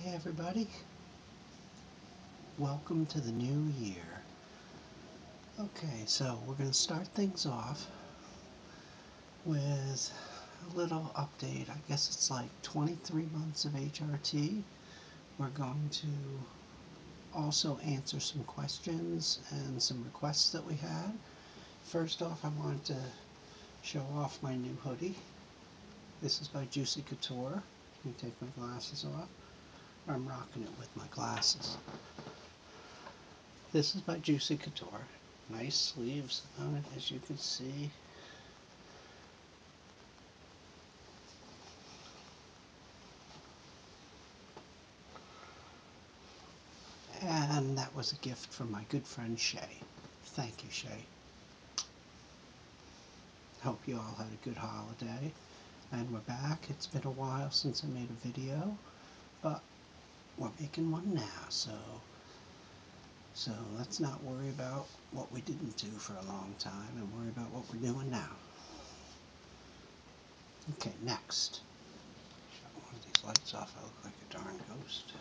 Hey everybody, welcome to the new year. Okay, so we're going to start things off with a little update. I guess it's like 23 months of HRT. We're going to also answer some questions and some requests that we had. First off, I wanted to show off my new hoodie. This is by Juicy Couture. Let me take my glasses off. I'm rocking it with my glasses. This is by Juicy Couture. Nice sleeves on it, as you can see. And that was a gift from my good friend Shay. Thank you, Shay. Hope you all had a good holiday. And we're back. It's been a while since I made a video, but we're making one now, so let's not worry about what we didn't do for a long time and worry about what we're doing now. Okay, next. Shut one of these lights off. I look like a darn ghost.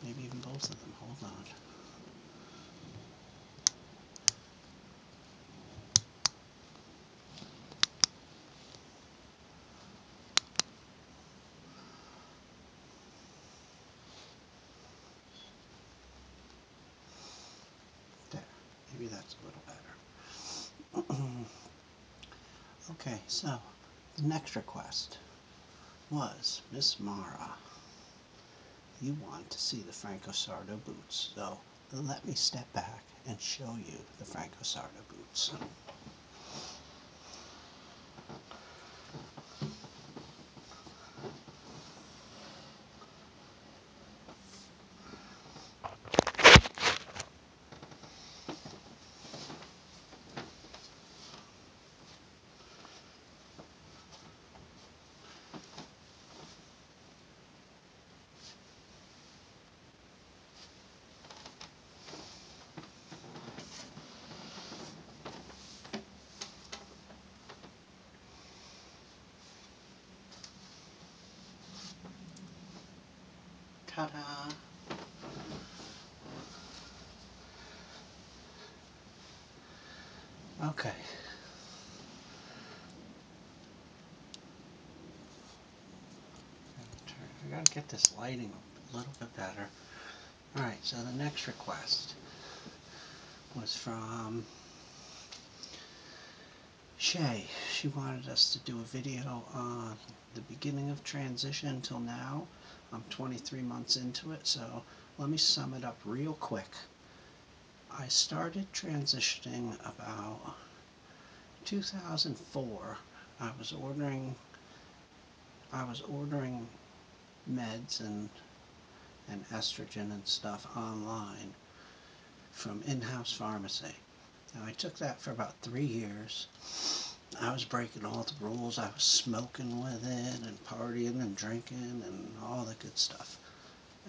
Maybe even both of them. Hold on. There. Maybe that's a little better. Okay, so the next request was Miss Mara. You want to see the Franco Sardo boots, so let me step back and show you the Franco Sardo boots. Ta-da! Okay. I gotta get this lighting a little bit better. Alright, so the next request was from Shay. She wanted us to do a video on the beginning of transition till now. I'm 23 months into it, so let me sum it up real quick. I started transitioning about 2004. I was ordering meds and estrogen and stuff online from in-house pharmacy. Now I took that for about 3 years. I was breaking all the rules. I was smoking with it and partying and drinking and all the good stuff.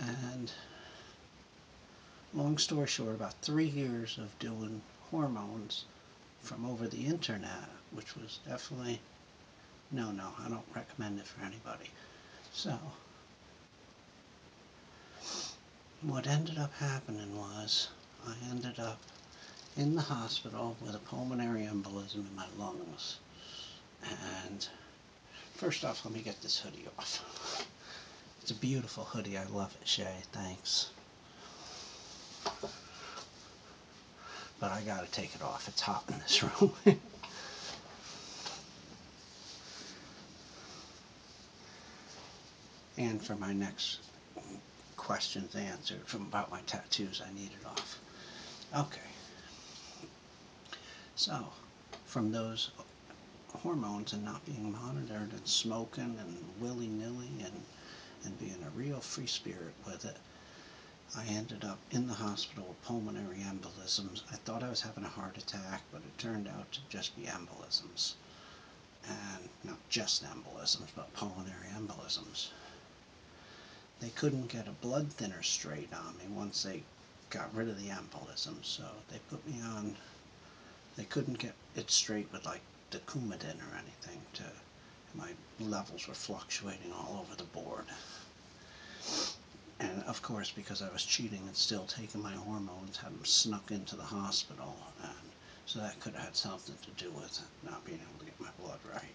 And long story short, about 3 years of doing hormones from over the internet, which was definitely no, I don't recommend it for anybody. So what ended up happening was I ended up in the hospital with a pulmonary embolism in my lungs. And first off, let me get this hoodie off. It's a beautiful hoodie. I love it, Shay. Thanks. But I gotta take it off. It's hot in this room. And for my next questions answered from about my tattoos, I need it off. Okay. So, from those hormones and not being monitored and smoking and willy-nilly and being a real free spirit with it, I ended up in the hospital with pulmonary embolisms. I thought I was having a heart attack, but it turned out to just be embolisms. And not just embolisms, but pulmonary embolisms. They couldn't get a blood thinner straight on me once they got rid of the embolism, so they put me on, they couldn't get it straight with like the Coumadin or anything. My levels were fluctuating all over the board. of course, because I was cheating and still taking my hormones, had them snuck into the hospital, and so that could have had something to do with not being able to get my blood right.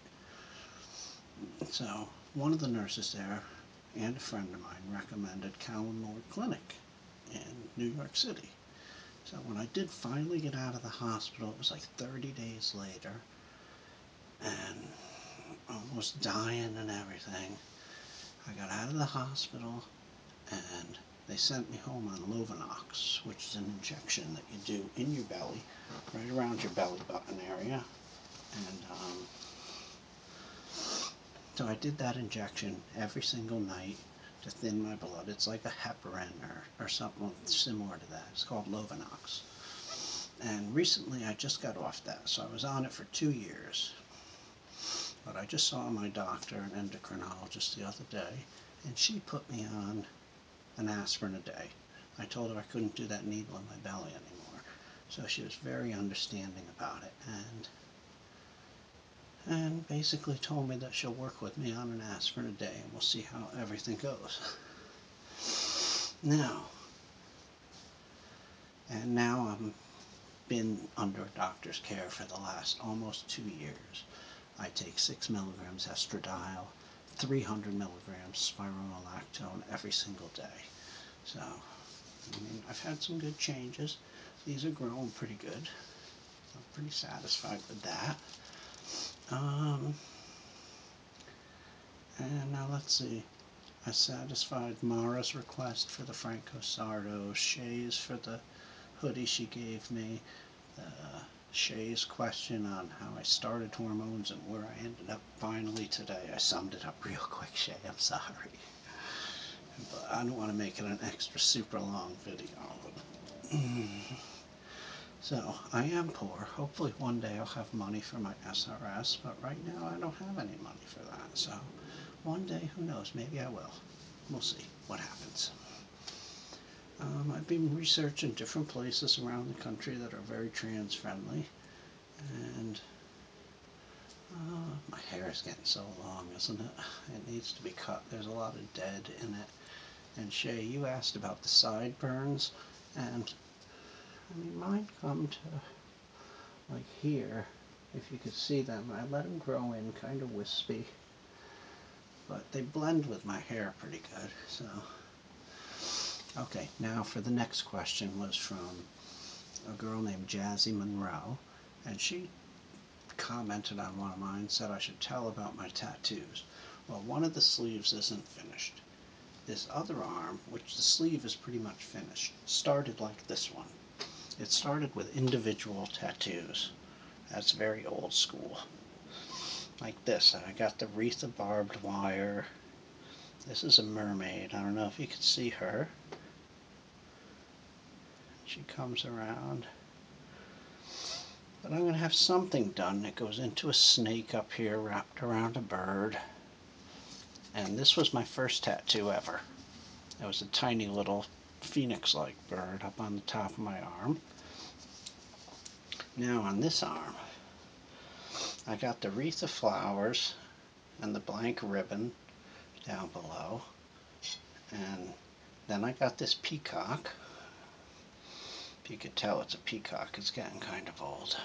So one of the nurses there and a friend of mine recommended Callan-Lorde Clinic in New York City. So when I did finally get out of the hospital, it was like 30 days later, and almost dying and everything. I got out of the hospital, and they sent me home on Lovenox, which is an injection that you do in your belly, right around your belly button area. And so I did that injection every single night to thin my blood. It's like a heparin or something similar to that. It's called Lovenox. And recently I just got off that, so I was on it for 2 years. But I just saw my doctor, an endocrinologist, the other day, and she put me on an aspirin a day. I told her I couldn't do that needle in my belly anymore. So she was very understanding about it, and basically told me that she'll work with me on an aspirin a day, and we'll see how everything goes. Now I'm been under a doctor's care for the last almost 2 years. I take 6 milligrams estradiol, 300 milligrams spironolactone every single day. So, I mean, I've had some good changes. These are growing pretty good. I'm pretty satisfied with that. And now let's see. I satisfied Mara's request for the Franco Sardo, Shay's for the hoodie she gave me, Shay's question on how I started hormones and where I ended up finally today. I summed it up real quick, Shay, I'm sorry. But I don't want to make it an extra super long video. So, I am poor. Hopefully one day I'll have money for my SRS, but right now I don't have any money for that. So, one day, who knows, maybe I will. We'll see what happens. I've been researching different places around the country that are very trans-friendly, and my hair is getting so long, isn't it? It needs to be cut. There's a lot of dead in it. And Shay, you asked about the sideburns, and I mean, mine come to like here, if you could see them. I let them grow in kind of wispy, but they blend with my hair pretty good. So, okay, now for the next question was from a girl named Jazzy Monroe, and she commented on one of mine, said I should tell about my tattoos. Well, one of the sleeves isn't finished. This other arm, which the sleeve is pretty much finished, started like this one. It started with individual tattoos. That's very old school. Like this. I got the wreath of barbed wire. This is a mermaid. I don't know if you can see her. She comes around. But I'm going to have something done that goes into a snake up here wrapped around a bird. And this was my first tattoo ever. It was a tiny little phoenix-like bird up on the top of my arm. Now on this arm, I got the wreath of flowers and the blank ribbon down below. And then I got this peacock. If you could tell it's a peacock, it's getting kind of old.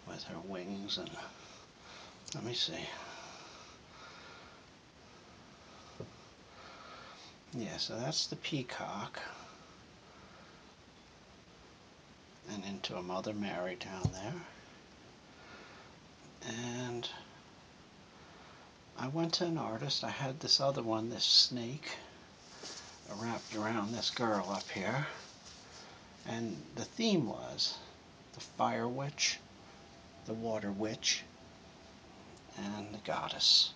With her wings and, let me see. Yeah, so that's the peacock. And into a Mother Mary down there. And I went to an artist. I had this other one, this snake, wrapped around this girl up here. And the theme was the fire witch, the water witch, and the goddess,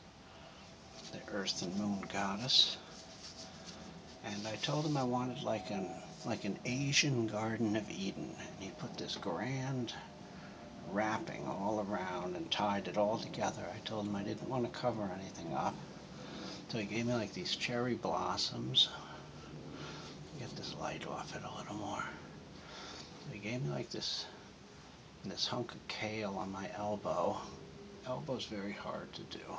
the earth and moon goddess. And I told him I wanted like an Asian Garden of Eden, and he put this grand wrapping all around and tied it all together. I told him I didn't want to cover anything up, so he gave me like these cherry blossoms. Get this light off it a little more. So he gave me like this hunk of kale on my elbow. Elbow's very hard to do.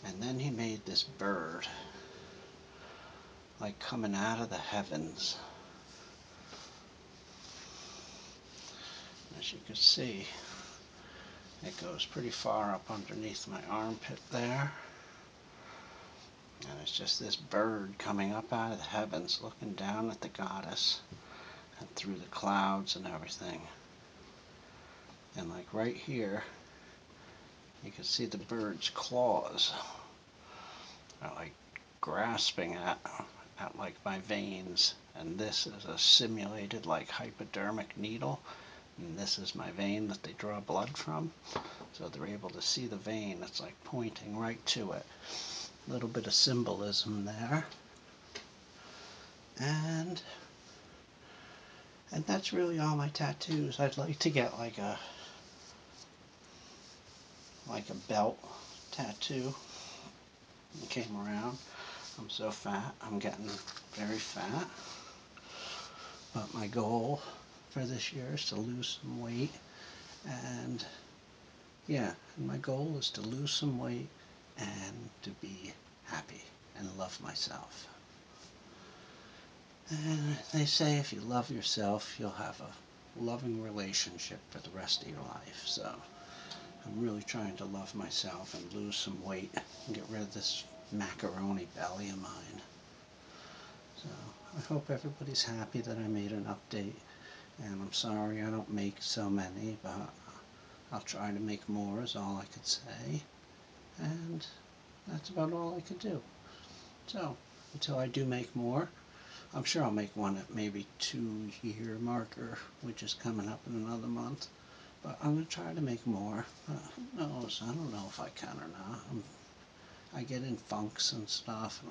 And then he made this bird, like coming out of the heavens. As you can see, it goes pretty far up underneath my armpit there. And it's just this bird coming up out of the heavens, looking down at the goddess and through the clouds and everything. And like right here, you can see the bird's claws are like grasping at like my veins. And this is a simulated like hypodermic needle. And this is my vein that they draw blood from. So they're able to see the vein. It's like pointing right to it. A little bit of symbolism there. And that's really all my tattoos. I'd like to get like a belt tattoo. It came around. I'm so fat. I'm getting very fat. But my goal for this year is to lose some weight. And yeah, my goal is to lose some weight and to be happy and love myself. And they say if you love yourself, you'll have a loving relationship for the rest of your life. So I'm really trying to love myself and lose some weight and get rid of this macaroni belly of mine. So I hope everybody's happy that I made an update. And I'm sorry I don't make so many, but I'll try to make more is all I could say. And that's about all I could do. So until I do make more, I'm sure I'll make one at maybe 2-year marker, which is coming up in another month. But I'm going to try to make more. Who knows? I don't know if I can or not. I get in funks and stuff,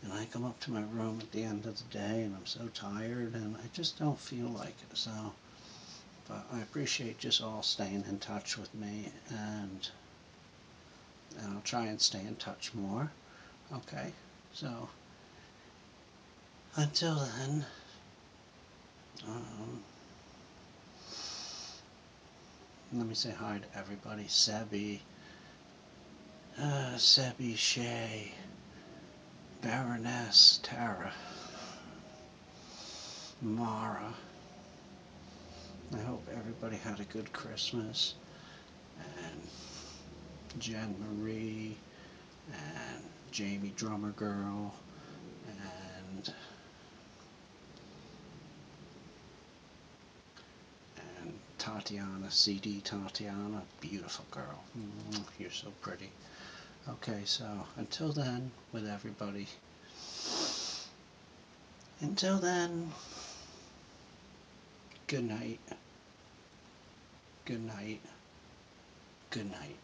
and I come up to my room at the end of the day, and I'm so tired, and I just don't feel like it. So, but I appreciate just all staying in touch with me, and I'll try and stay in touch more. Okay, so until then, let me say hi to everybody. Sebi, Shay, Baroness, Tara, Mara. I hope everybody had a good Christmas. And Jen Marie, and Jamie Drummer Girl, and Tatiana, CD Tatiana, beautiful girl. You're so pretty. Okay, so until then, with everybody, until then, good night, good night, good night.